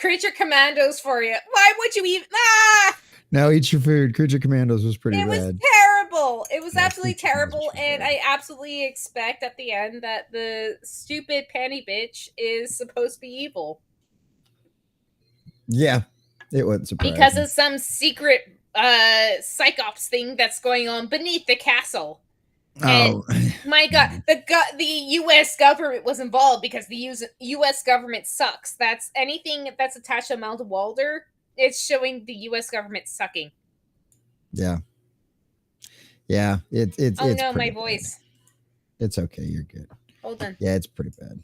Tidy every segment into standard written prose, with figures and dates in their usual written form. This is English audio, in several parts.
Creature Commandos for you. Why would you even? Ah! Now eat your food. Creature Commandos was pretty It was bad. terrible. It was Yeah, absolutely Creature Commandos terrible, was and bad. I absolutely expect at the end that the stupid panty bitch is supposed to be evil. Yeah, it wasn't surprising. Because of some secret psychops thing that's going on beneath the castle. And my God, the U.S. government was involved because the U.S. government sucks. That's anything that's attached to Amalda Walder. It's showing the U.S. government sucking. Yeah. Yeah. It's oh no, my voice. It's okay. You're good. Hold on. Yeah, it's pretty bad.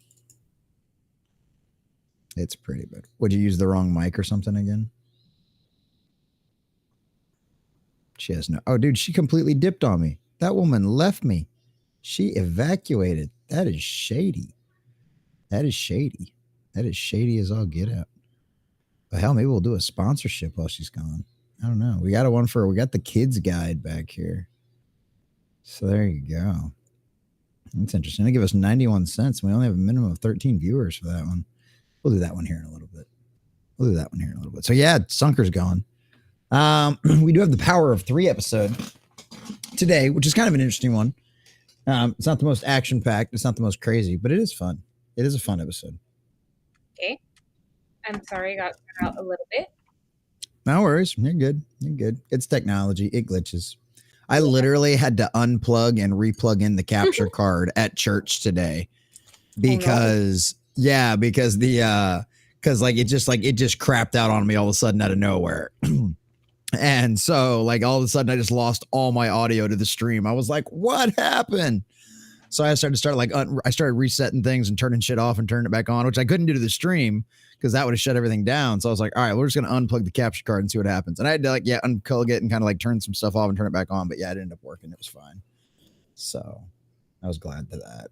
It's pretty bad. Would you use the wrong mic or something again? She has no. Oh, dude, she completely dipped on me. That woman left me. She evacuated. That is shady. That is shady. That is shady as all get out. But hell, maybe we'll do a sponsorship while she's gone. I don't know. We got we got the kids guide back here. So there you go. That's interesting. They give us 91 cents. We only have a minimum of 13 viewers for that one. We'll do that one here in a little bit. So yeah, Sunker's gone. We do have the Power of 3 episode today, which is kind of an interesting one. It's not the most action-packed. It's not the most crazy, but it is fun. It is a fun episode. Okay. I'm sorry, I got cut out a little bit. No worries. You're good. You're good. It's technology. It glitches. I literally had to unplug and replug in the capture card at church today because because it just crapped out on me all of a sudden out of nowhere. And so like all of a sudden I just lost all my audio to the stream. I was like, what happened? So I started resetting things and turning shit off and turning it back on, which I couldn't do to the stream because that would have shut everything down. So I was like, all right, we're just going to unplug the capture card and see what happens. And I had to unplug it and kind of like turn some stuff off and turn it back on. But yeah, it ended up working. It was fine. So I was glad for that.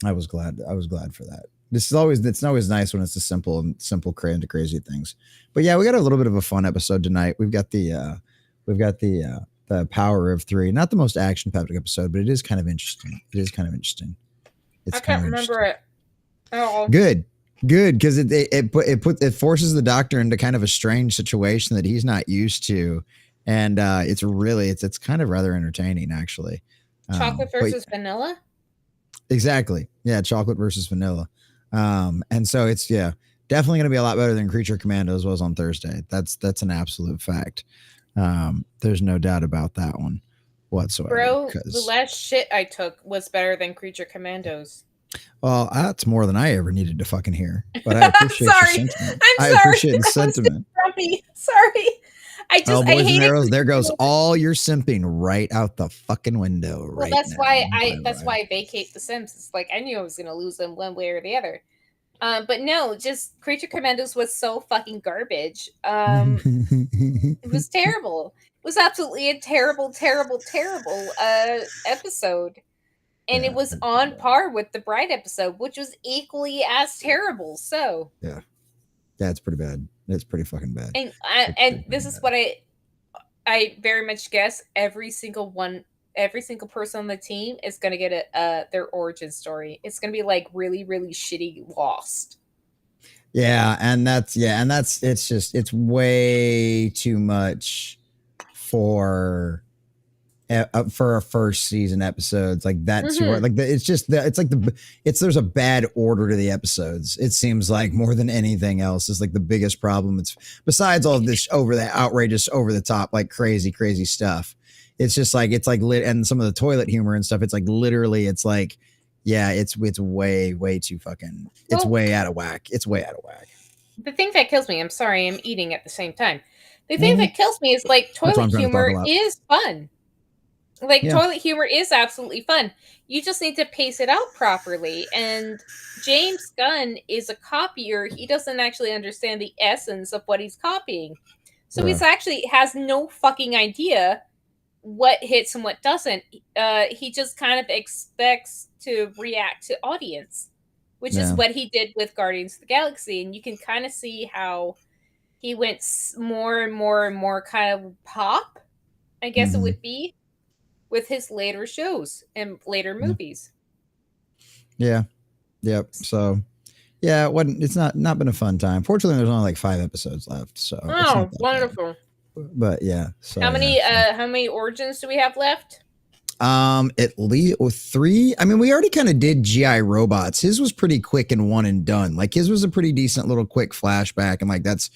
I was glad for that. It's always nice when it's the simple crazy things. But yeah, we got a little bit of a fun episode tonight. We've got the Power of 3. Not the most action-packed episode, but it is kind of interesting. I can't remember it. Oh. Good, because it forces the Doctor into kind of a strange situation that he's not used to, and it's kind of rather entertaining actually. Chocolate versus vanilla. Exactly. Yeah, chocolate versus vanilla. And so it's definitely going to be a lot better than Creature Commandos was on Thursday. That's an absolute fact. There's no doubt about that one whatsoever. Bro, the last shit I took was better than Creature Commandos. Well, that's more than I ever needed to fucking hear. But I appreciate your sentiment. I appreciate the sentiment. Sorry. I hate arrows, there goes all your simping right out the fucking window. Well, that's why I vacate the Sims. It's like I knew I was gonna lose them one way or the other. But no, just Creature Commandos was so fucking garbage. It was terrible. It was absolutely a terrible episode. And it was on par with the Bride episode, which was equally as terrible. So yeah, it's pretty bad. It's pretty fucking bad. And this is what I very much guess every single person on the team is going to get their origin story. It's going to be like really, really shitty Lost. Yeah, and it's way too much for a first season episodes like that. There's a bad order to the episodes. It seems like more than anything else is like the biggest problem. It's besides all of this outrageous, over the top, like crazy stuff. It's just like lit, and some of the toilet humor and stuff. It's like literally, it's like, yeah, it's way too fucking. It's way out of whack. It's way out of whack. The thing that kills me. I'm sorry, I'm eating at the same time. The thing that kills me is like toilet humor is fun. Toilet humor is absolutely fun. You just need to pace it out properly. And James Gunn is a copier. He doesn't actually understand the essence of what he's copying. So he's actually has no fucking idea what hits and what doesn't. He just kind of expects to react to audience, which is what he did with Guardians of the Galaxy. And you can kind of see how he went more and more kind of pop, I guess it would be, with his later shows and later movies. Yeah. Yep. So Yeah, it wasn't. It's not been a fun time. Fortunately, there's only like 5 episodes left, so it's not that wonderful. bad. But yeah, so How many yeah, how many origins do we have left? at least 3. I mean, we already kind of did GI Robots. His was pretty quick and one and done. Like his was a pretty decent little quick flashback, and like that's.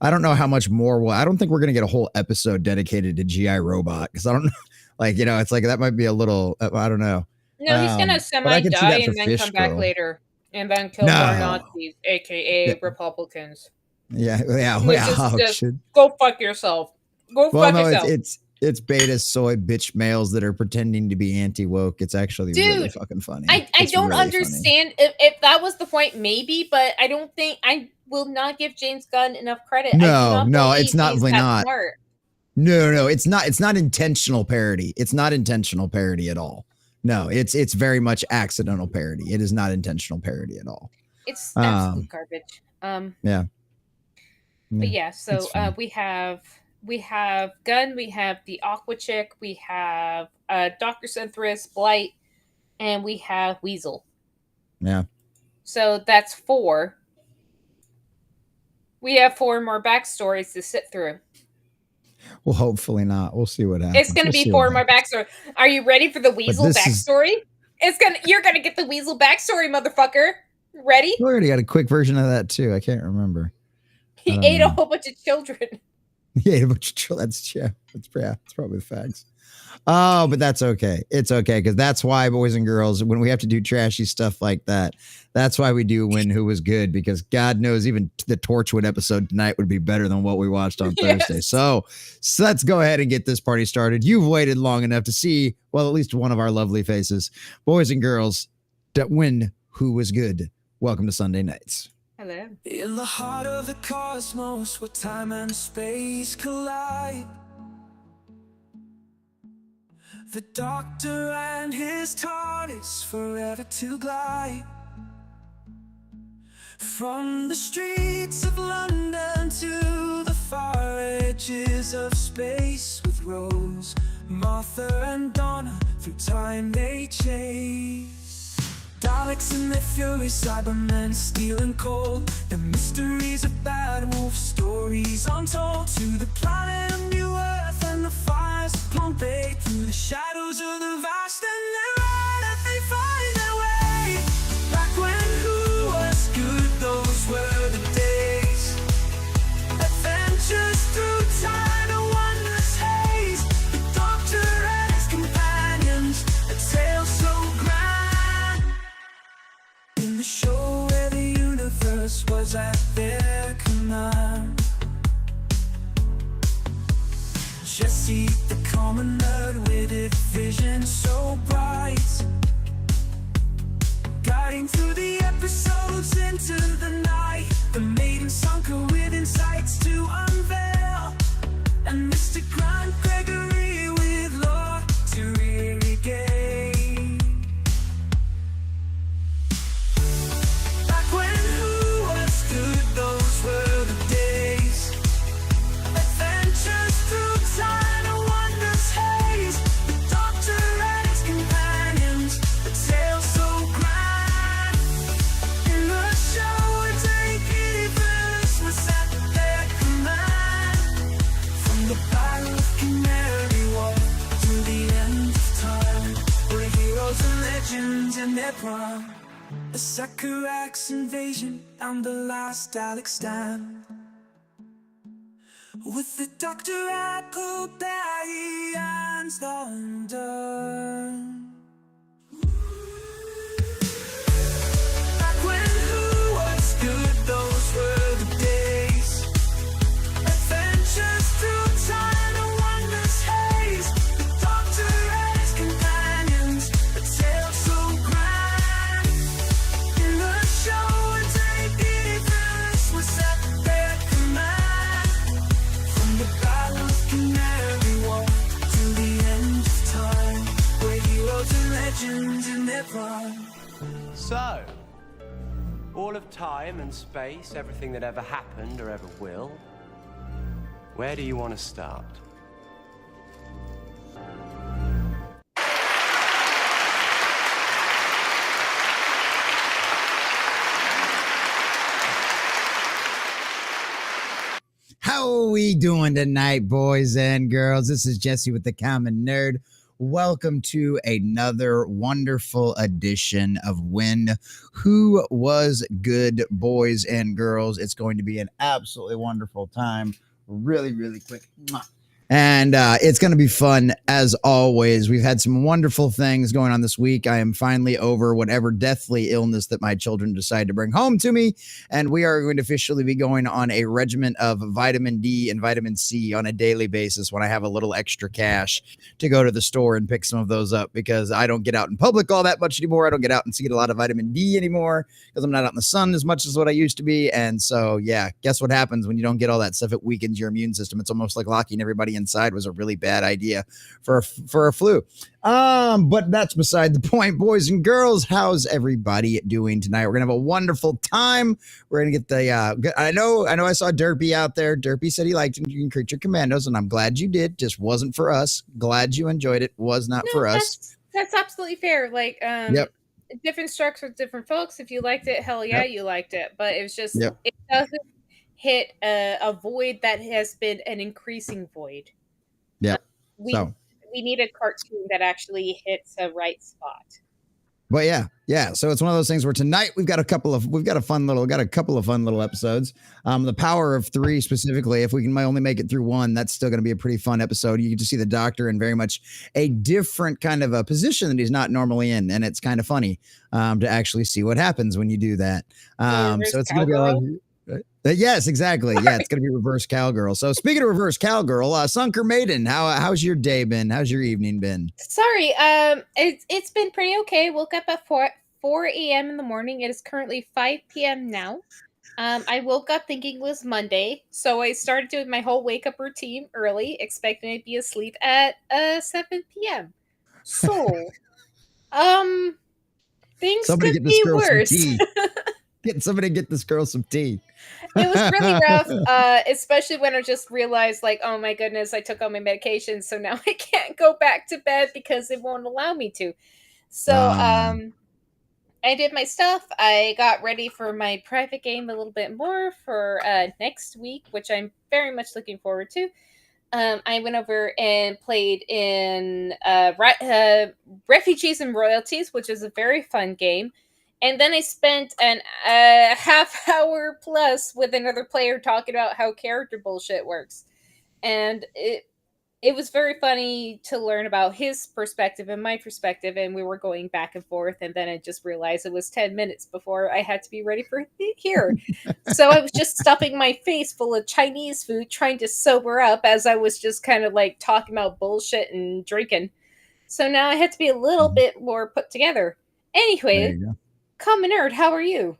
I don't know how much more. Well, I don't think we're gonna get a whole episode dedicated to GI Robot because I don't know. Like it's like that might be a little. I don't know. No, he's gonna But I can see semi-die that for and then Fish come back Girl. later and then kill more No. Nazis, aka Yeah. Republicans. Yeah. Which is just, go fuck yourself. Go fuck yourself. It's beta soy bitch males that are pretending to be anti-woke. It's actually really fucking funny. I don't really understand if that was the point, maybe, but I don't think I will not give James Gunn enough credit. No, it's not really not. Smart. No, it's not. It's not intentional parody. It's not intentional parody at all. No, it's very much accidental parody. It is not intentional parody at all. It's absolute garbage. Yeah. But yeah, so we have Gunn, we have the Aqua Chick, we have Dr. Synthris, Blight, and we have Weasel. Yeah. So that's 4. We have 4 more backstories to sit through. Well, hopefully not. We'll see what happens. It's going to be 4 more backstory. Are you ready for the Weasel backstory? You're going to get the Weasel backstory, motherfucker. Ready? We already got a quick version of that too. I can't remember. He ate a whole bunch of children. He ate a bunch of children. That's probably the facts. Oh, but that's okay. It's okay because that's why, boys and girls, when we have to do trashy stuff like that, that's why we do Win Who Was Good, because God knows even the Torchwood episode tonight would be better than what we watched on Thursday. So let's go ahead and get this party started. You've waited long enough to see, well, at least one of our lovely faces. Boys and girls, that Win Who Was Good. Welcome to Sunday Nights. Hello. In the heart of the cosmos, where time and space collide, the Doctor and his TARDIS forever to glide. From the streets of London to the far edges of space, with Rose, Martha and Donna, through time they chase. Daleks and their fury, Cybermen, steel and cold, the mysteries of Bad Wolf, stories untold. To the planet of New Earth and the fires of Pompeii, through the shadows of the vast and their they find their way. Back when who was good, those were the days. Adventures through time, a wondrous haze. The Doctor and his companions, a tale so grand. In the show where the universe was at their command, Jesse, the common nerd with a vision so bright, guiding through the episodes into the night. The maiden Sunker with insights to unveil, and Mr. Grant Gregory with lore to regain. Back when who was good, those were the days. Adventures through time, a wondrous haze. The Doctor and his companions, a tale so grand. In the show, a day was at their command. From the Battle of Canary Wharf to the end of time, where heroes and legends in their prime. A Sakurax invasion and the last Dalek stand, with the Doctor at Popeye's hands undone. Back when who was good, those were the days. Adventures through time, a wondrous haze. The Doctor and his companions, a tale so grand. In the show, a day was at their command. From the Battle of Canary Wharf to the end of time, where heroes and legends in their prime. So, all of time and space, everything that ever happened or ever will, where do you want to start? How are we doing tonight, boys and girls? This is Jesse with the Common Nerd. Welcome to another wonderful edition of Who Was Good, boys and girls. It's going to be an absolutely wonderful time. Really, really quick. And it's going to be fun as always. We've had some wonderful things going on this week. I am finally over whatever deathly illness that my children decide to bring home to me. And we are going to officially be going on a regimen of vitamin D and vitamin C on a daily basis when I have a little extra cash to go to the store and pick some of those up, because I don't get out in public all that much anymore. I don't get out and see a lot of vitamin D anymore because I'm not out in the sun as much as what I used to be. And so, yeah, guess what happens when you don't get all that stuff? It weakens your immune system. It's almost like locking everybody inside was a really bad idea for a flu. But that's beside the point, boys and girls. How's everybody doing tonight? We're gonna have a wonderful time. We're gonna get the I know I saw Derpy out there. Derpy said he liked Creature Commandos, and I'm glad you did. Just wasn't for us. Glad you enjoyed it. Was not for us. That's absolutely fair. Like yep. Different strokes with different folks. If you liked it, hell yeah, you liked it. But it was just Yep. It doesn't hit a void that has been an increasing void. Yeah. We need a cartoon that actually hits a right spot. But yeah. So it's one of those things where tonight we've got a couple of fun little episodes. The Power of Three specifically. If we can only make it through one, that's still going to be a pretty fun episode. You get to see the Doctor in very much a different kind of a position that he's not normally in, and it's kind of funny to actually see what happens when you do that. So it's going to be a lot of. Yes, exactly. Yeah, it's going to be reverse cowgirl. So speaking of reverse cowgirl, Sunker Maiden, how's your day been? How's your evening been? Sorry, it's been pretty okay. Woke up at 4 a.m. in the morning. It is currently 5 p.m. now. I woke up thinking it was Monday, so I started doing my whole wake up routine early, expecting to be asleep at 7 p.m. So, things could be worse. Somebody get this girl some tea. It was really rough, especially when I just realized, like, oh my goodness, I took all my medications, so now I can't go back to bed because it won't allow me to. So, I did my stuff. I got ready for my private game a little bit more for next week, which I'm very much looking forward to. I went over and played in Refugees and Royalties, which is a very fun game. And then I spent a half hour plus with another player talking about how character bullshit works. And it was very funny to learn about his perspective and my perspective, and we were going back and forth, and then I just realized it was 10 minutes before I had to be ready for here. So I was just stuffing my face full of Chinese food, trying to sober up as I was just kind of like talking about bullshit and drinking. So now I had to be a little bit more put together. Anyway, Common Nerd, how are you?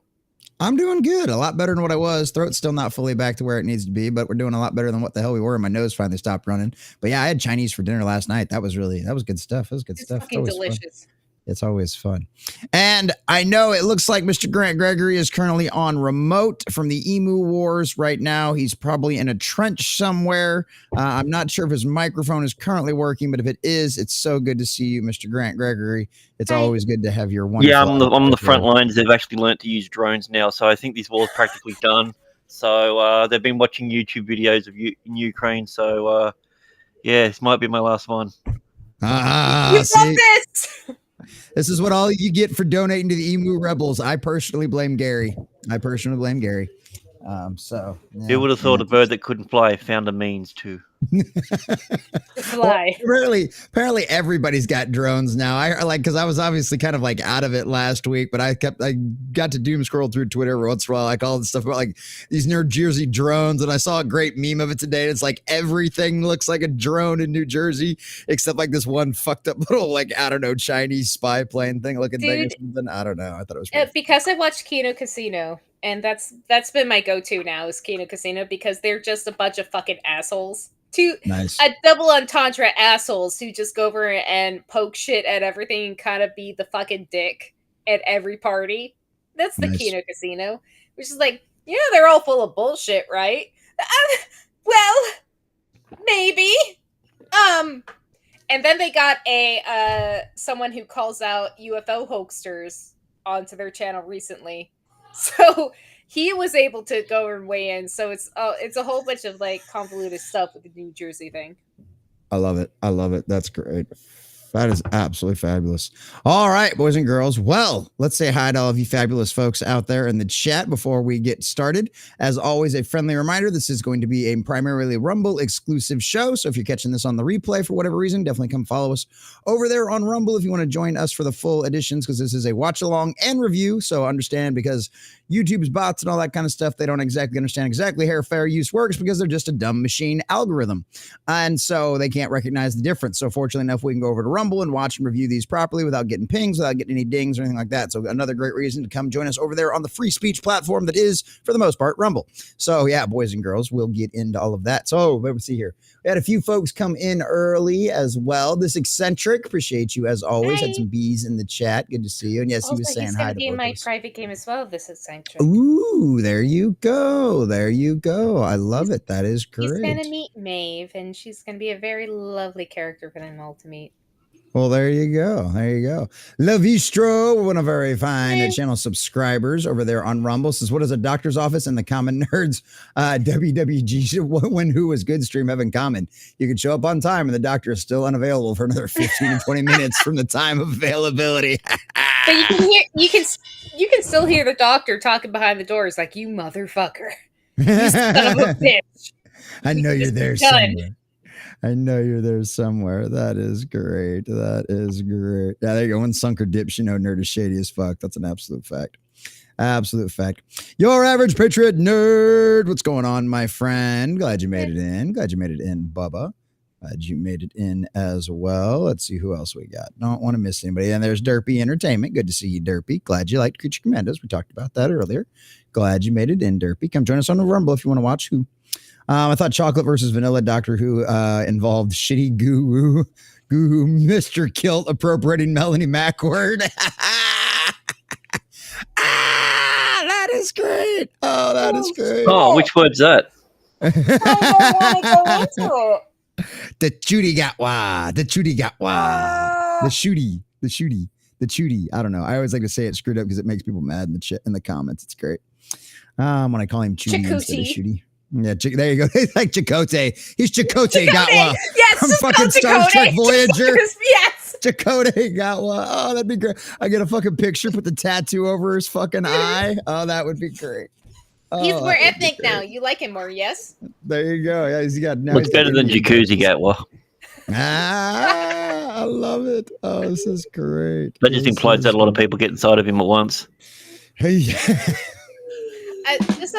I'm doing good. A lot better than what I was. Throat's still not fully back to where it needs to be, but we're doing a lot better than what the hell we were. My nose finally stopped running. But yeah, I had Chinese for dinner last night. That was good stuff. It was good stuff. Fucking delicious. It's always fun. And I know it looks like Mr. Grant Gregory is currently on remote from the Emu Wars right now. He's probably in a trench somewhere. I'm not sure if his microphone is currently working, but if it is, it's so good to see you, Mr. Grant Gregory. It's always good to have your wonderful... Yeah, I'm on the front lines. They've actually learned to use drones now, so I think this war's practically done. So they've been watching YouTube videos of in Ukraine, so yeah, this might be my last one. You love this! This is what all you get for donating to the Emu Rebels. I personally blame Gary. So yeah, who would have thought a bird that couldn't fly found a means to fly? Well, apparently everybody's got drones now. Because I was obviously kind of like out of it last week, but I got to doom scroll through Twitter every once in a while, like all this stuff about like these New Jersey drones, and I saw a great meme of it today. And it's like everything looks like a drone in New Jersey except like this one fucked up little like I don't know Chinese spy plane thing looking thing or something. I don't know. I thought it was because I watched Kino Casino. And that's been my go-to now is Kino Casino because they're just a bunch of fucking assholes. A double entendre assholes who just go over and poke shit at everything and kind of be the fucking dick at every party. That's the Kino Casino. Which is like, they're all full of bullshit, right? Well, maybe. And then they got someone who calls out UFO hoaxers onto their channel recently. So he was able to go and weigh in. So it's a whole bunch of like convoluted stuff with the New Jersey thing. I love it. I love it. That's great. That is absolutely fabulous. All right, boys and girls. Well, let's say hi to all of you fabulous folks out there in the chat before we get started. As always, a friendly reminder, this is going to be a primarily Rumble exclusive show. So if you're catching this on the replay for whatever reason, definitely come follow us over there on Rumble if you want to join us for the full editions, because this is a watch along and review. So understand, because YouTube's bots and all that kind of stuff, they don't exactly understand exactly how fair use works, because they're just a dumb machine algorithm. And so they can't recognize the difference. So fortunately enough, we can go over to Rumble and watch and review these properly without getting pings, without getting any dings or anything like that. So another great reason to come join us over there on the free speech platform that is, for the most part, Rumble. So yeah, boys and girls, we'll get into all of that. So let's see here. We had a few folks come in early as well. This Eccentric, appreciate you as always. Hi. Had some bees in the chat. Good to see you. And yes, Also, he was saying he's hi gonna to be in both my of us. private game as well. This Eccentric. Ooh, there you go. There you go. I love it. That is great. He's gonna meet Maeve, and she's gonna be a very lovely character for them all to meet. Well, there you go. There you go. Lavistro, one of our very fine channel subscribers over there on Rumble, says, what does a doctor's office and the common nerds WWG when who was good stream have in common? You can show up on time and the doctor is still unavailable for another 15 to 20 minutes from the time of availability. But you can still hear the doctor talking behind the doors like, you motherfucker. You son of a bitch. I know you're there somewhere. I know you're there somewhere. That is great. That is great. Yeah, there you go. When sunk or dips, you know, nerd is shady as fuck. That's an absolute fact. Absolute fact. Your average patriot nerd. What's going on, my friend? Glad you made it in. Glad you made it in, Bubba. Glad you made it in as well. Let's see who else we got. Don't want to miss anybody. And there's Derpy Entertainment. Good to see you, Derpy. Glad you liked Creature Commandos. We talked about that earlier. Glad you made it in, Derpy. Come join us on the Rumble if you want to watch who. I thought Chocolate versus Vanilla Doctor Who involved shitty guru Mr. Kilt appropriating Melanie Macward. That is great. Oh, that is great. Oh, which word's that? I don't want to go into it. The Chudy got wah. The Chudy got wah. The shooty. I don't know. I always like to say it screwed up because it makes people mad in the comments. It's great. When I call him Chudy instead of shooty. Yeah, there you go. He's like Chakotay. He's Chakotay Gatwa. Yes, from fucking Star Trek Voyager. Yes. Chakotay Gatwa. Oh, that'd be great. I get a fucking picture, put the tattoo over his fucking eye. Oh, that would be great. He's more ethnic now. You like him more, yes? There you go. Yeah, he's got now. Looks better than Jacuzzi Gatwa. I love it. Oh, this is great. That just implies that a lot of people get inside of him at once. Hey. Just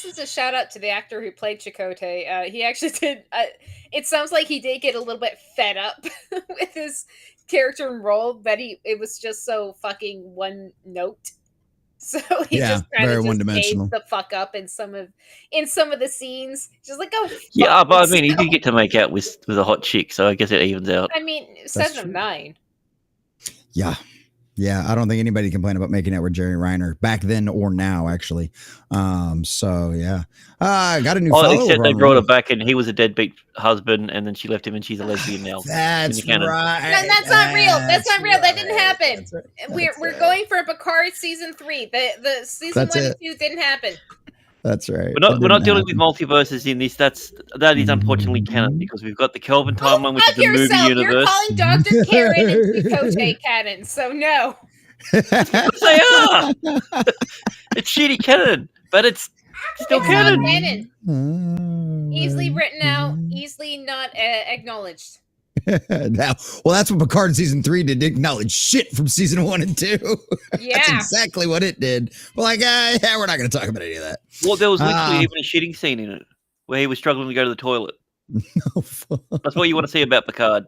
as a shout out to the actor who played Chakotay, he actually did. It sounds like he did get a little bit fed up with his character and role, that it was just so fucking one note. So he just kind of gave the fuck up in some of the scenes. Just like, oh, yeah, but I mean, he did get to make out with a hot chick, so I guess it evens out. I mean, 7 of 9. Yeah. Yeah, I don't think anybody complained about making out with Jerry Reiner back then or now, actually. So yeah, I got a new. Except they brought her back, and he was a deadbeat husband, and then she left him, and she's a lesbian now. That's right. No, that's not real. That's not real. That didn't happen. We're going for Picard season 3. The season 1 and 2 didn't happen. That's right. We're not dealing with multiverses in this. That is unfortunately canon, because we've got the Kelvin timeline, which is the movie universe. You're calling Dr. Karen and Chakotay canon, so no. Yes, they are. It's shitty canon, but it's still canon. Easily written out, easily not acknowledged. Now, well, that's what Picard season 3 did. Acknowledge shit from season 1 and 2. Yeah, that's exactly what it did. Well, like, yeah, we're not going to talk about any of that. Well, there was literally even a shitting scene in it where he was struggling to go to the toilet. No, that's what you want to see about Picard.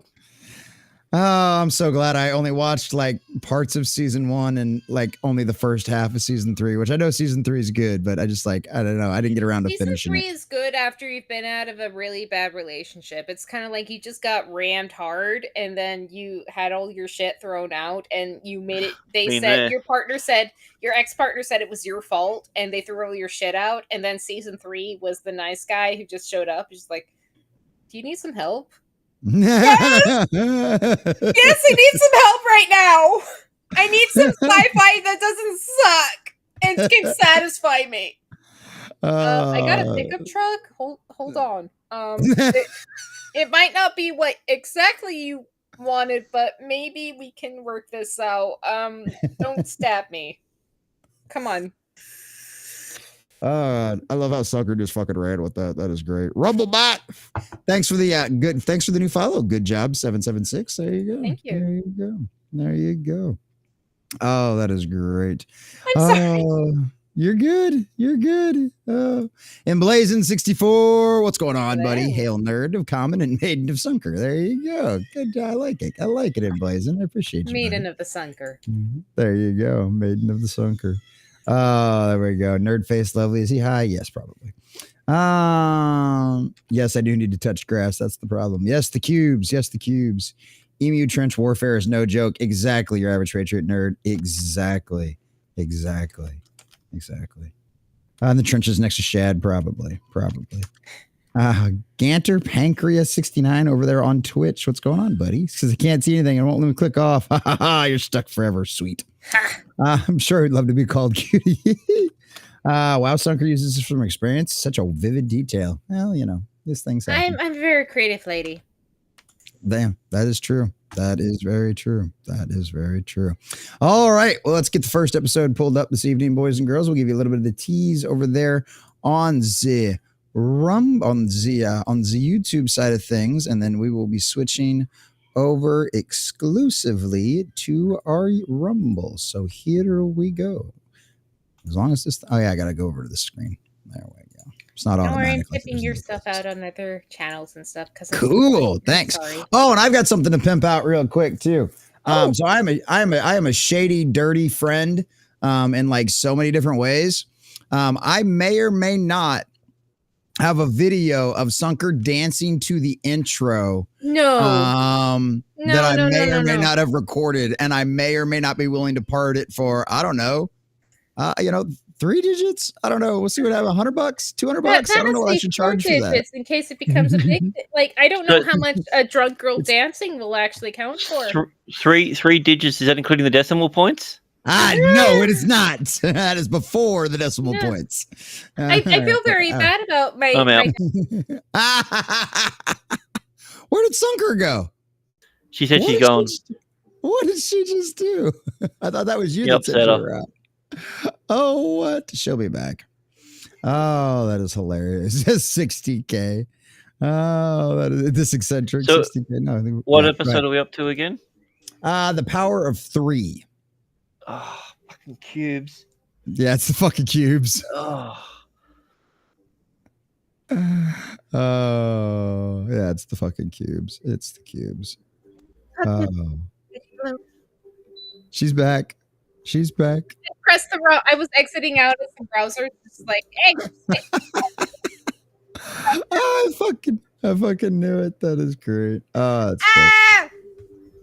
Oh, I'm so glad I only watched like parts of season 1 and like only the first half of season 3, which I know season 3 is good, but I just I don't know. I didn't get around to finishing it. Season 3 is good after you've been out of a really bad relationship. It's kind of like you just got rammed hard and then you had all your shit thrown out and you made it. Your ex-partner said it was your fault and they threw all your shit out. And then season 3 was the nice guy who just showed up. He's just like, do you need some help? Yes! Yes, I need some help right now. I need some sci-fi that doesn't suck. It can satisfy me. I got a pickup truck. Hold on. It might not be what exactly you wanted, but maybe we can work this out. Don't stab me. Come on. I love how Sucker just fucking ran with that. That is great. Rumblebot, thanks for the thanks for the new follow. Good job, 776. There you go. Thank you. There you go. There you go. Oh, that is great. I'm sorry. You're good. You're good. Emblazon 64. What's going on, Hello. buddy? Hail nerd of Common and Maiden of Sunker. There you go. Good job. I like it. I like it, Emblazon. I appreciate you. Maiden buddy. of the Sunker. There you go. Maiden of the Sunker. There we go. Nerd face lovely. Is he high? Yes, probably. Yes, I do need to touch grass. That's the problem. Yes, the cubes. Yes, the cubes. Emu trench warfare is no joke. Exactly, your average patriot nerd. Exactly. Exactly. Exactly. In the trenches next to Shad, probably. Probably. Ganter Pancreas 69 over there on Twitch. What's going on, buddy? Because I can't see anything. I won't let me click off. You're stuck forever. Sweet. I'm sure he'd love to be called cutie. Wow, Sunker uses this from experience. Such a vivid detail. Well, you know, this thing's happening. I'm a very creative lady. Damn, that is true. That is very true. That is very true. All right. Well, let's get the first episode pulled up this evening, boys and girls. We'll give you a little bit of the tease over there on the YouTube side of things, and then we will be switching over exclusively to our Rumble. So here we go. As long as this, oh yeah, I gotta go over to the screen. There we go. It's not Don't worry, automatic. I'm like tipping it is your in the stuff past. out on other channels and stuff. Cool, thanks. Sorry. Oh, and I've got something to pimp out real quick too. So I am a shady, dirty friend, in like so many different ways. I may or may not have a video of Sunker dancing to the intro. No. That I may or may not have recorded, and I may or may not be willing to part it for, I don't know, 3 digits. I don't know. We'll see what I have. $100, $200. I don't know what I should charge for that. In case it becomes a big, like, I don't know how much a drunk girl dancing will actually count for. Three digits. Is that including the decimal points? No, it is not. That is before the decimal points. I feel very bad about my. Where did Sunker go? She said she's gone. What did she just do? I thought that was you. Yep, that said you were out. Oh, what? She'll be back. Oh, that is hilarious. 60K. Oh, that is this eccentric. So 60K. No, I think, what episode are we up to again? The Power of 3. Oh, fucking cubes. Yeah, it's the fucking cubes. Oh. Oh, yeah, it's the fucking cubes. It's the cubes. Oh. She's back. She's back. Press the I was exiting out of the browser, just like, hey. I fucking knew it. That is great. Oh, that's great.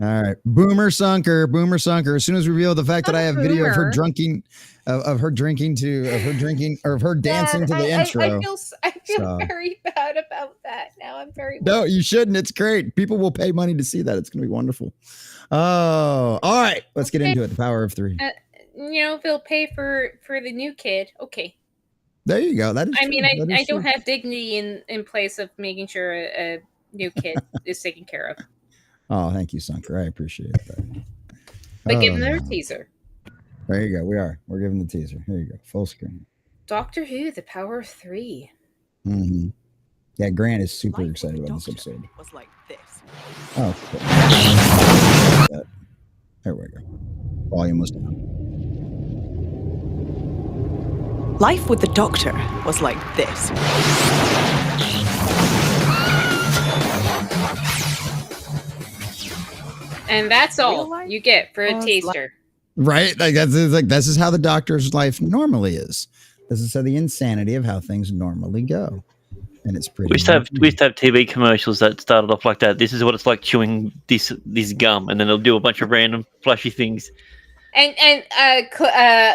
All right, Boomer Sunker. As soon as we reveal the fact that I have video of her dancing to the intro. I feel very bad about that. Now I'm very. No, you shouldn't. It's great. People will pay money to see that. It's going to be wonderful. Oh, all right. Let's get into it. The Power of 3. They'll pay for the new kid. Okay. There you go. That is. I mean, I don't have dignity in place of making sure a new kid is taken care of. Oh, thank you, Sunker. I appreciate that. But give them their teaser. There you go. We're giving the teaser. Here you go. Full screen. Doctor Who, The Power of 3. Mm-hmm. Yeah, Grant is super excited about this episode. Was like this. Oh, cool. There we go. Volume was down. Life with the Doctor was like this. And that's all you get for a taster. Right? Like this is how the Doctor's life normally is. This is how the insanity of how things normally go. And it's pretty. We used to have TV commercials that started off like that. This is what it's like chewing this gum, and then they'll do a bunch of random flashy things. And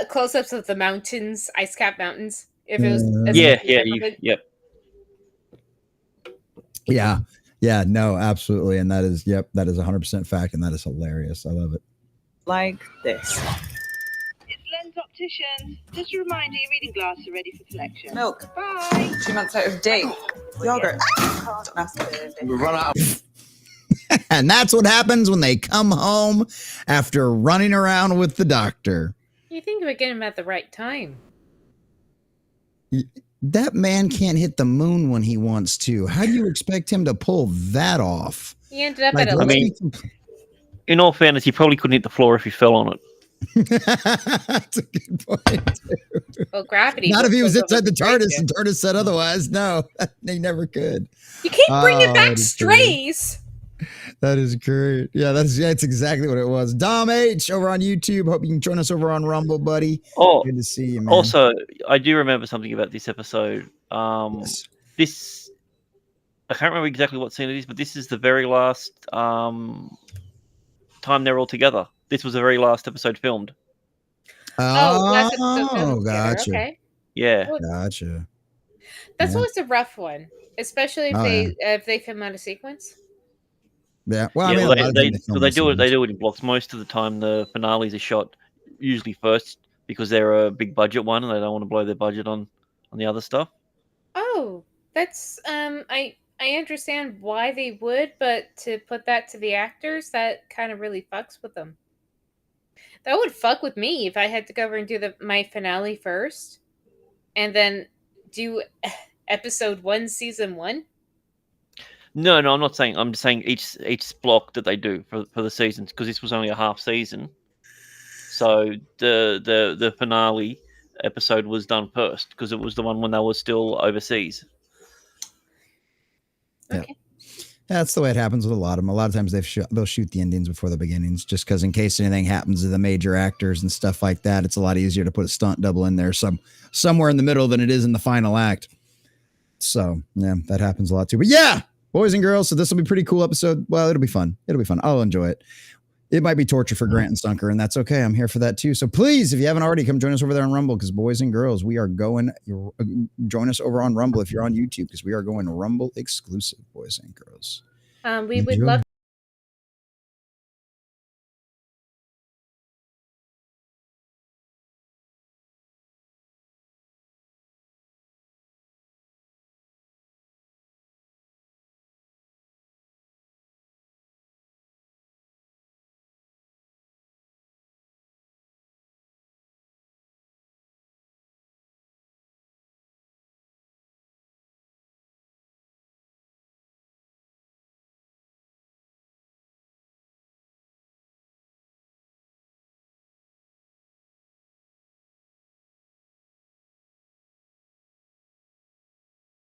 close-ups of the mountains, ice-capped mountains. If it was, yeah, no, absolutely, and that is 100% fact, and that is hilarious. I love it. Like this. It's Len Doctor dietitians, just a reminder your reading glasses are ready for collection. Milk. Bye. 2 months out of date. Yogurt. We run out. And that's what happens when they come home after running around with the doctor. You think we're getting him at the right time. That man can't hit the moon when he wants to. How do you expect him to pull that off? He ended up Like, at a let's lake. be In all fairness, he probably couldn't hit the floor if he fell on it. That's a good point. Too. Well, gravity. Not if he was goes inside the over TARDIS straight and TARDIS said otherwise. No, they never could. You can't bring it Oh, back that is strays. That is great. Yeah, that's exactly what it was. Dom H over on YouTube. Hope you can join us over on Rumble, buddy. Oh, good to see you, man. Also, I do remember something about this episode. Yes. This, I can't remember exactly what scene it is, but this is the very last time they're all together. This was the very last episode filmed. Last episode filmed together. Gotcha. Okay. Yeah. Gotcha. That's Yeah. always a rough one, especially if they film out a sequence. Yeah. Well, Yeah, I mean, well, a lot of they them film they the do it. They scenes. do it in blocks. Most of the time, the finales are shot usually first because they're a big budget one, and they don't want to blow their budget on the other stuff. Oh, that's I understand why they would, but to put that to the actors, that kind of really fucks with them. That would fuck with me if I had to go over and do my finale first, and then do episode 1, season 1. No, I'm not saying. I'm just saying each block that they do for the seasons, because this was only a half season. So the finale episode was done first because it was the one when they were still overseas. Yeah. Okay. That's the way it happens with a lot of them. A lot of times they'll shoot the endings before the beginnings, just because in case anything happens to the major actors and stuff like that, it's a lot easier to put a stunt double in there somewhere in the middle than it is in the final act. So yeah, that happens a lot too. But yeah, boys and girls, so this will be a pretty cool episode. Well, it'll be fun. I'll enjoy it. It might be torture for Grant and Stunker, and that's okay. I'm here for that too. So please, if you haven't already, come join us over there on Rumble, because boys and girls, we are going. Join us over on Rumble if you're on YouTube, because we are going Rumble exclusive, boys and girls. We would Enjoy. love